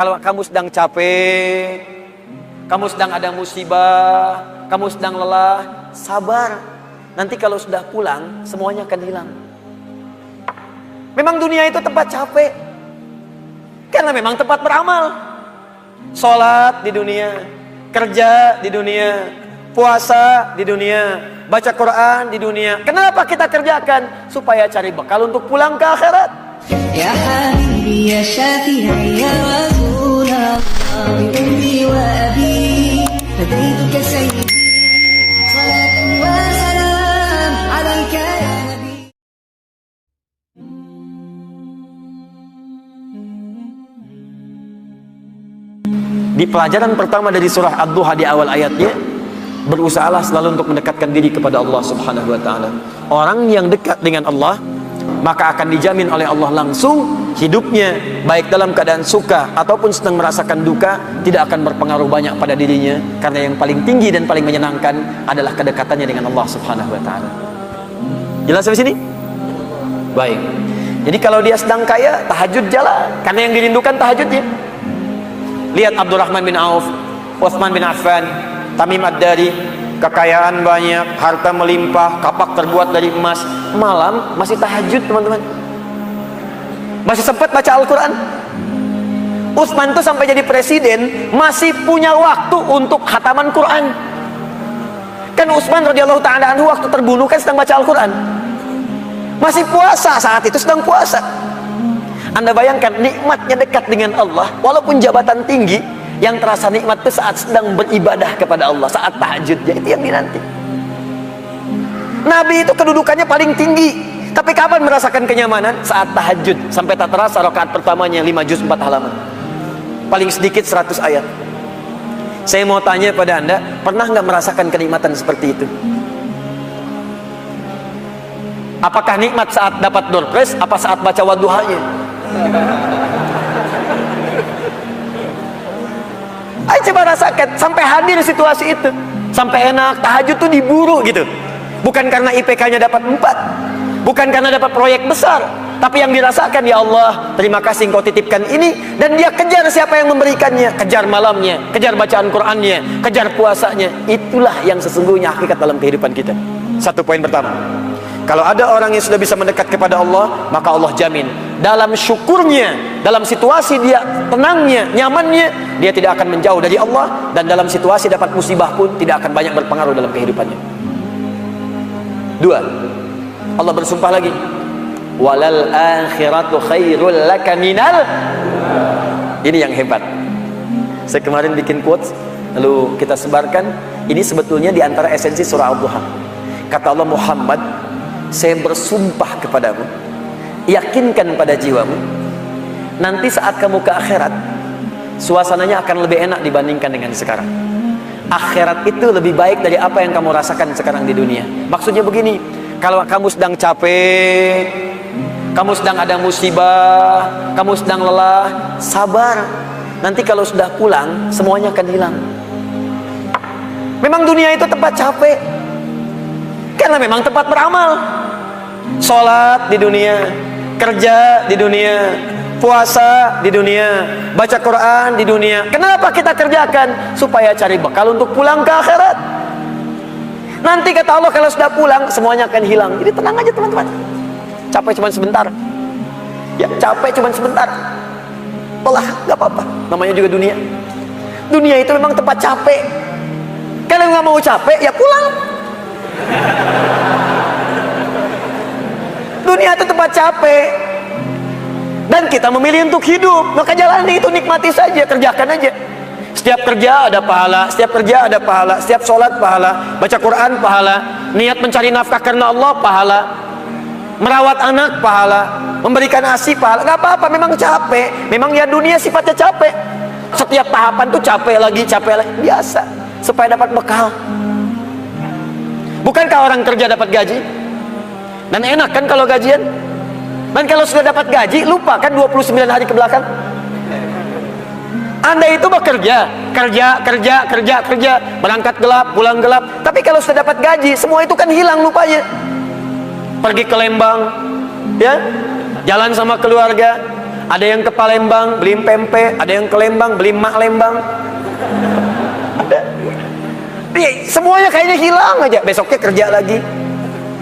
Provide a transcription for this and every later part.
Kalau kamu sedang capek, kamu sedang ada musibah, kamu sedang lelah, sabar. Nanti kalau sudah pulang, semuanya akan hilang. Memang dunia itu tempat capek, karena memang tempat beramal. Sholat di dunia, kerja di dunia, puasa di dunia, baca Quran di dunia. Kenapa kita kerjakan? Supaya cari bekal untuk pulang ke akhirat. Ya Habibi ya Syafi'i ya Rasulullah, bi ummi wa abi fadaituka sayyidi, salatan wa salam alaika ya Nabi. Di pelajaran pertama dari surah Ad-Duha di awal ayatnya, berusahalah selalu untuk mendekatkan diri kepada Allah Subhanahu wa taala. Orang yang dekat dengan Allah, maka akan dijamin oleh Allah langsung hidupnya, baik dalam keadaan suka ataupun sedang merasakan duka, tidak akan berpengaruh banyak pada dirinya, karena yang paling tinggi dan paling menyenangkan adalah kedekatannya dengan Allah Subhanahu wa taala. Jelas sampai sini? Baik. Jadi kalau dia sedang kaya, tahajud jalan, karena yang dirindukan tahajudnya. Lihat Abdurrahman bin Auf, Utsman bin Affan, Tamim Ad-Dari, kekayaan banyak, harta melimpah, kapak terbuat dari emas, malam masih tahajud, teman-teman. Masih sempat baca Al-Quran. Utsman tuh sampai jadi presiden masih punya waktu untuk khataman Quran. Kan Utsman radhiyallahu ta'ala anhu waktu terbunuh kan sedang baca Al-Quran, masih puasa, saat itu sedang puasa. Anda bayangkan nikmatnya dekat dengan Allah, walaupun jabatan tinggi, yang terasa nikmat itu saat sedang beribadah kepada Allah, saat tahajudnya, itu yang dinanti. Nabi itu kedudukannya paling tinggi, tapi kapan merasakan kenyamanan? Saat tahajud, sampai tak terasa rakaat pertamanya 5 juz 4 halaman, paling sedikit 100 ayat. Saya mau tanya pada Anda, pernah nggak merasakan kenikmatan seperti itu? Apakah nikmat saat dapat door prize, apa saat baca wadduhanya? Ayo coba rasakan, sampai hadir situasi itu, sampai enak, tahajud tuh diburu gitu. Bukan karena IPK-nya dapat 4, bukan karena dapat proyek besar, tapi yang dirasakan, ya Allah, terima kasih engkau titipkan ini, dan dia kejar siapa yang memberikannya, kejar malamnya, kejar bacaan Qur'annya, kejar puasanya. Itulah yang sesungguhnya hakikat dalam kehidupan kita. Satu poin pertama, kalau ada orang yang sudah bisa mendekat kepada Allah, maka Allah jamin dalam syukurnya, dalam situasi dia tenangnya, nyamannya, dia tidak akan menjauh dari Allah, dan dalam situasi dapat musibah pun tidak akan banyak berpengaruh dalam kehidupannya. 2, Allah bersumpah lagi, walal akhiratu khairul laka minal. Ini yang hebat. Saya kemarin bikin quotes, lalu kita sebarkan. Ini sebetulnya di antara esensi surah Ad-Duha. Kata Allah, Muhammad, saya bersumpah kepadamu, yakinkan pada jiwamu, nanti saat kamu ke akhirat, suasananya akan lebih enak dibandingkan dengan sekarang. Akhirat itu lebih baik dari apa yang kamu rasakan sekarang di dunia. Maksudnya begini, kalau kamu sedang capek, kamu sedang ada musibah, kamu sedang lelah, sabar. Nanti kalau sudah pulang, semuanya akan hilang. Memang dunia itu tempat capek, karena memang tempat beramal. Sholat di dunia, kerja di dunia, puasa di dunia, baca Quran di dunia. Kenapa kita kerjakan? Supaya cari bekal untuk pulang ke akhirat. Nanti kata Allah, kalau sudah pulang, semuanya akan hilang. Jadi tenang aja teman-teman. Capek cuma sebentar. Ya, capek cuma sebentar. Lelah, gak apa-apa. Namanya juga dunia. Dunia itu memang tempat capek. Kalau nggak mau capek, ya pulang. Dunia itu tempat capek, dan kita memilih untuk hidup, maka jalani itu, nikmati saja, kerjakan aja. Setiap kerja ada pahala, setiap kerja ada pahala, setiap sholat pahala, baca Quran pahala, niat mencari nafkah karena Allah pahala, merawat anak pahala, memberikan ASI pahala. Gak apa-apa, memang capek, memang ya dunia sifatnya capek. Setiap tahapan tuh capek lagi, biasa, supaya dapat bekal. Bukankah orang kerja dapat gaji? Dan enak kan kalau gajian? Dan kalau sudah dapat gaji, lupa kan 29 hari ke belakang? Anda itu bekerja, kerja, berangkat gelap, pulang gelap. Tapi kalau sudah dapat gaji, semua itu kan hilang lupanya. Pergi ke Lembang, ya, jalan sama keluarga, Ada yang ke Palembang beli pempek, ada yang ke Lembang beli mak Lembang. Semuanya kayaknya hilang aja. Besoknya kerja lagi.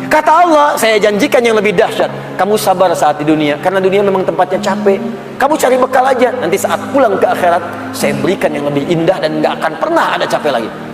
Kata Allah, saya janjikan yang lebih dahsyat. Kamu sabar saat di dunia, karena dunia memang tempatnya capek. Kamu cari bekal aja. Nanti saat pulang ke akhirat, saya berikan yang lebih indah dan gak akan pernah ada capek lagi.